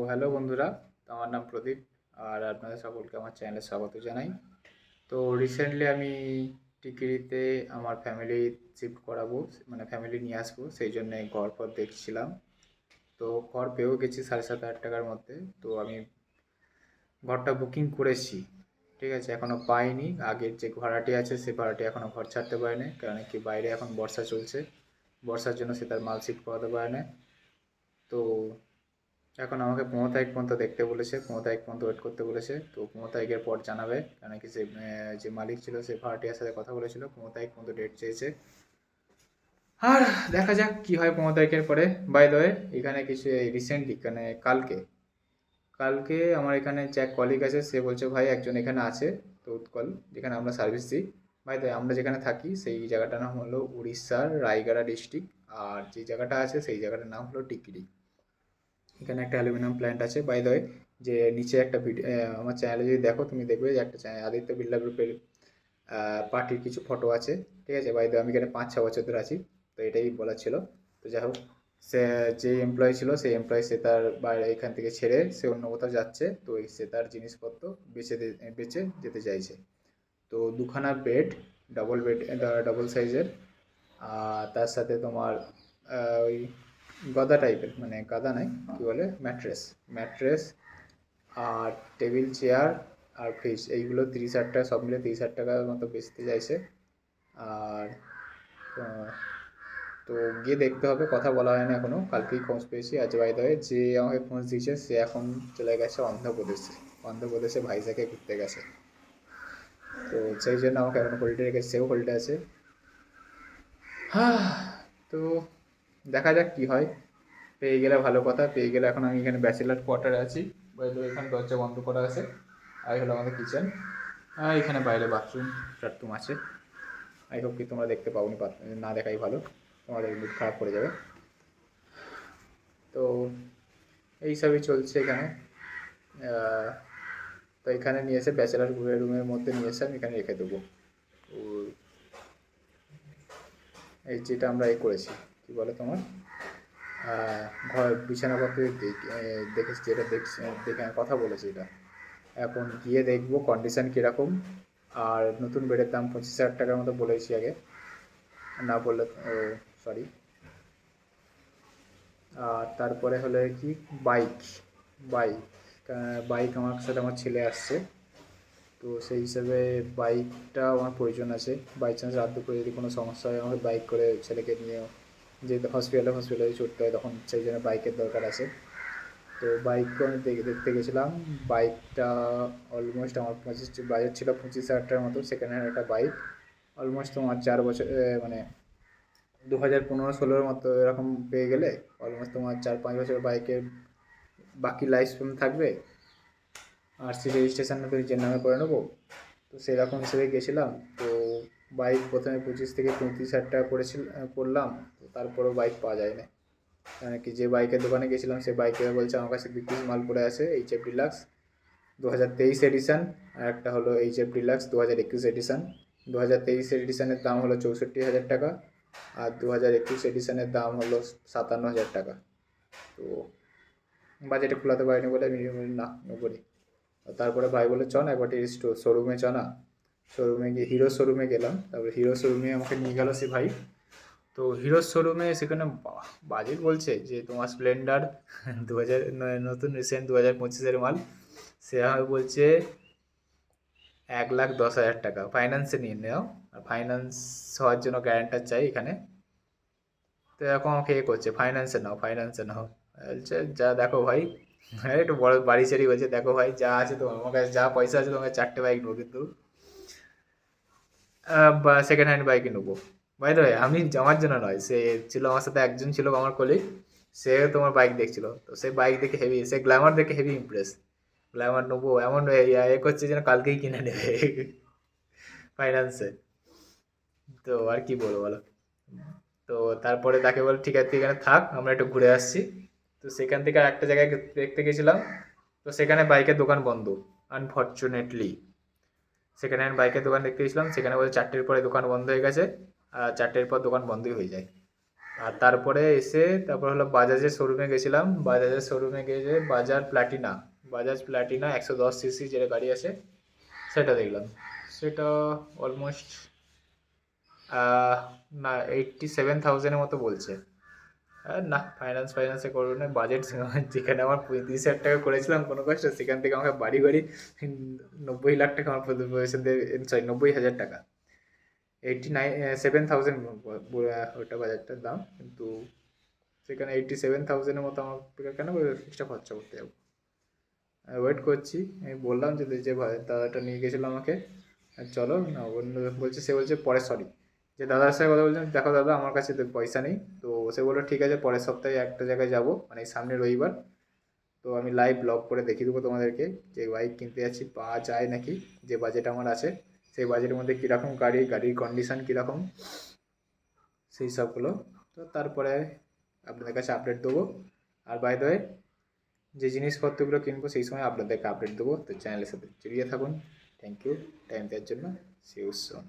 Hello বন্ধুরা, তো আমার নাম প্রদীপ আর আপনাদের সকলকে আমার চ্যানেলে স্বাগত জানাই। তো রিসেন্টলি আমি টিকিরিতে আমার ফ্যামিলি শিফট করাবো, মানে ফ্যামিলি নিয়ে আসবো, সেই জন্যে ঘর ফর দেখছিলাম। তো ঘর পেয়েও গেছি 7,500 টাকার মধ্যে। তো আমি ঘরটা বুকিং করেছি, ঠিক আছে, এখনও পাইনি। আগের যে ভাড়াটি আছে সে ভাড়াটি এখনও ঘর ছাড়তে পারেনি, কারণ কি বাইরে এখন বর্ষা চলছে, বর্ষার জন্য সে তার মাল শিফট করাতে পারে না। তো এখন আমাকে 15 তারিখ পর্যন্ত দেখতে বলেছে, 15 তারিখ পর্যন্ত ওয়েট করতে বলেছে। তো 15 তারিখের পর জানাবে, কেন কি সে যে মালিক ছিল সে ভাড়াটিয়ার সাথে কথা বলেছিল, 15 তারিখ পর্যন্ত ডেট চেয়েছে। আর দেখা যাক কি হয় 15 তারিখের পরে। বাই দ্য ওয়ে, এখানে কিছু রিসেন্টলি মানে কালকে কালকে আমার এখানে যে এক কলিগ আছে সে বলছে ভাই একজন এখানে আছে, তো উৎকল, যেখানে আমরা সার্ভিস দিই। বাই দ্য আমরা যেখানে থাকি সেই জায়গাটার নাম হলো উড়িষ্যার রায়গড়া ডিস্ট্রিক্ট, আর যে জায়গাটা আছে সেই জায়গাটার নাম হলো টিকিরি। এখানে একটা অ্যালুমিনিয়াম প্ল্যান্ট আছে। বাই দ্য ওয়ে, যে নিচে একটা ভিডিও আমার চ্যানেলে যদি দেখো তুমি দেখবে যে একটা আদিত্য বিড়লা গ্রুপের পার্টির কিছু ফটো আছে, ঠিক আছে। বাই দ্য আমি এখানে 5-6 বছর ধরে আছি। তো এটাই বলার ছিল। তো যাই হোক, সে যে এমপ্লয়ি ছিল সেই এমপ্লয়ি সে তার বাইরে এখান থেকে ছেড়ে সে অন্য কোথাও যাচ্ছে, তো সে তার জিনিসপত্র বেচে যেতে চাইছে। তো দুখানা বেড, ডবল বেড, ডবল সাইজের, আর তার সাথে তোমার ওই গদা টাইপের, মানে গাদা নাই, কী বলে, ম্যাট্রেস, ম্যাট্রেস আর টেবিল চেয়ার আর ফ্রিজ, এইগুলো 30,000 টাকা, সব মিলে 30,000 টাকার মতো বেচতে চাইছে। আর আহ, তো গিয়ে দেখতে হবে, কথা বলা হয়নি এখনও, কালকেই খোঁজ পেয়েছি। আজ বাই দ্য ওয়ে যে আমাকে খোঁজ দিয়েছে সে এখন চলে গেছে অন্ধ্রপ্রদেশে, অন্ধ্রপ্রদেশে ভাইজ্যাগে ঘুরতে গেছে। তো সেই জন্য আমাকে এখন হোল্ডে রেখেছে, সেও হোল্ডে আছে। হ্যাঁ, তো দেখা যাক কি হয়। পেয়ে গেলে ভালো কথা, পেয়ে গেলে। এখন আমি এখানে ব্যাচেলার কোয়ার্টারে আছি। বাইরে এখানে দরজা বন্ধ করা আছে। আর হলো আমাদের কিচেন, আর এখানে বাইরে বাথরুম টাথরুম আছে। আই হোপ কি তোমরা দেখতে পাওনি, না দেখাই ভালো, তোমাদের মুড খারাপ করে যাবে। তো এইসবই চলছে এখানে। আহ, তো এখানে নিয়ে এসে ব্যাচেলার রুমের মধ্যে নিয়ে এসে আমি এখানে রেখে দেবো। তো এই যেটা আমরা এই করেছি, কী বলে তোমার, ঘর বিছানাপত্র দেখেছি, যেটা দেখছি দেখে আমি কথা বলেছি, এটা এখন গিয়ে দেখবো কন্ডিশন কীরকম। আর নতুন বেডের দাম 25,000 টাকার মতো বলেছি আগে, না বললে, সরি। আর তারপরে হলে কি, বাইক, বাইক বাইক আমার সাথে আমার ছেলে আসছে। তো সেই হিসেবে বাইকটা আমার প্রয়োজন আছে। বাই চান্স রাত দুপুরে যদি কোনো সমস্যা হয় আমাকে বাইক করে ছেলেকে নিয়েও যেতে হসপিটালে ছুটতে হয়, তখন সেই জন্য বাইকের দরকার আছে। তো বাইকও আমি দেখতে গেছিলাম। বাইকটা অলমোস্ট আমার বাজেট ছিল 25,000 টাকার মতো, সেকেন্ড হ্যান্ড একটা বাইক। অলমোস্ট তোমার 4 বছর, মানে 2015-16 মতো এরকম পেয়ে গেলে অলমোস্ট তোমার 4-5 বছর বাইকের বাকি লাইফ টাইম থাকবে। আর সি রেজিস্ট্রেশনটা তো নিজের নামে করে নেবো। তো সেরকম হিসেবে গেছিলাম। তো বাইক প্রথমে 25 থেকে 35 হাজার টাকা করলাম। তো তারপরেও বাইক পাওয়া যায় না, কারণ কি যে বাইকের দোকানে গেছিলাম সে বাইকে বলছে আমার কাছে 2 পিস মাল পড়ে আছে, এইচএফ ডিলাক্স 2023 এডিশন, আর একটা হলো এইচএফ ডিলাক্স 2021 এডিশন। 2023 এডিশনের দাম হলো 64,000 টাকা, আর 2021 এডিশনের দাম হলো 57,000 টাকা। তো বাজেটে খোলাতে পারিনি বলে আমি না নেবো। তারপরে ভাই বলে চ না একবার শোরুমে চ না। শোরুমে গিয়ে হিরো শোরুমে গেলাম, তারপরে হিরো শোরুমে আমাকে নিয়ে গেল সে ভাই। তো হিরো শোরুমে সেখানে বাজেট বলছে যে তোমার স্প্লেন্ডার 2000 নতুন রিসেন্ট 2025-এর মাল, সে আমাকে বলছে 1,10,000 টাকা ফাইন্যান্সে নিয়ে নেও, আর ফাইন্যান্স হওয়ার জন্য গ্যারান্টার চাই এখানে। তো এরকম আমাকে করছে ফাইন্যান্সে নাও, ফাইন্যান্সে নাও। বলছে যা দেখো ভাই, হ্যাঁ একটু বড় বাড়ি চাড়ি বলছে, দেখো ভাই যা আছে তোমার আমার কাছে, যা পয়সা আছে তোমাকে 4টে বাইক নেবো, কিন্তু বা সেকেন্ড হ্যান্ড বাইকই নেবো। বাই দ্য ওয়ে আমি আমার জন্য নয়, সে ছিল আমার সাথে, একজন ছিল আমার কলিগ, সে তোমার বাইক দেখছিল। তো সে বাইক দেখে হেভি, সে গ্ল্যামার দেখে হেভি ইমপ্রেস, গ্ল্যামার নেবো এমন এ করছে যেন কালকেই কিনে নেবে ফাইন্যান্সে। তো আর কি বলবো বলো। তো তারপরে তাকে বল ঠিক আছে তুই এখানে থাক, আমরা একটু ঘুরে আসছি। তো সেখান থেকে আর একটা জায়গায় দেখতে গেছিলাম। তো সেখানে বাইকের দোকান বন্ধ, আনফর্চুনেটলি। সেকেন্ড হ্যান্ড বাইকের দোকান দেখতে গেছিলাম, সেখানে বলে 4টের পরে দোকান বন্ধ হয়ে গেছে, আর 4টের পর দোকান বন্ধই হয়ে যায়। আর তারপরে এসে তারপর হলো বাজাজের শোরুমে গেছিলাম, বাজাজের শোরুমে গিয়ে যে বাজাজ প্ল্যাটিনা 110 সিসি যেটা গাড়ি আছে সেটা দেখলাম। সেটা অলমোস্ট না 87,000-এর মতো বলছে। না, ফাইন্যান্সে করবো না, বাজেট যেখানে আমার 35,000 টাকা করেছিলাম কোনো কষ্ট, সেখান থেকে আমাকে বাড়ি বাড়ি 90 লাখ টাকা আমার পয়সা দেবে, সরি 90,000 টাকা, 7,000 ওটা বাজারটার দাম, কিন্তু সেখানে 87,000-এর মতো আমার কেন এক্সট্রা খরচা করতে যাবো। ওয়েট করছি, আমি বললাম যে দাদাটা নিয়ে গেছিলো আমাকে, চলো না, অন্য বলছে, সে বলছে পরে, সরি, যে দাদার সাথে কথা বলছিলাম, দেখো দাদা আমার কাছে তো পয়সা নেই। তো সে বললো ঠিক আছে, পরের সপ্তাহে একটা জায়গায় যাবো, মানে সামনে রবিবার। তো আমি লাইভ ব্লগ করে দেখিয়ে দেবো তোমাদেরকে যে বাইক কিনতে যাচ্ছি, পাওয়া যায় নাকি, যে বাজেট আমার আছে সেই বাজেটের মধ্যে কীরকম গাড়ির কন্ডিশন কীরকম, সেই সবগুলো। তো তারপরে আপনাদের কাছে আপডেট দেবো। আর বাই দ্য ওয়ে, যে জিনিসপত্রগুলো কিনবো সেই সময় আপনাদেরকে আপডেট দেবো, তো চ্যানেলের সাথে জড়িয়ে থাকুন। থ্যাংক ইউ টাইম দেওয়ার জন্য। See you soon.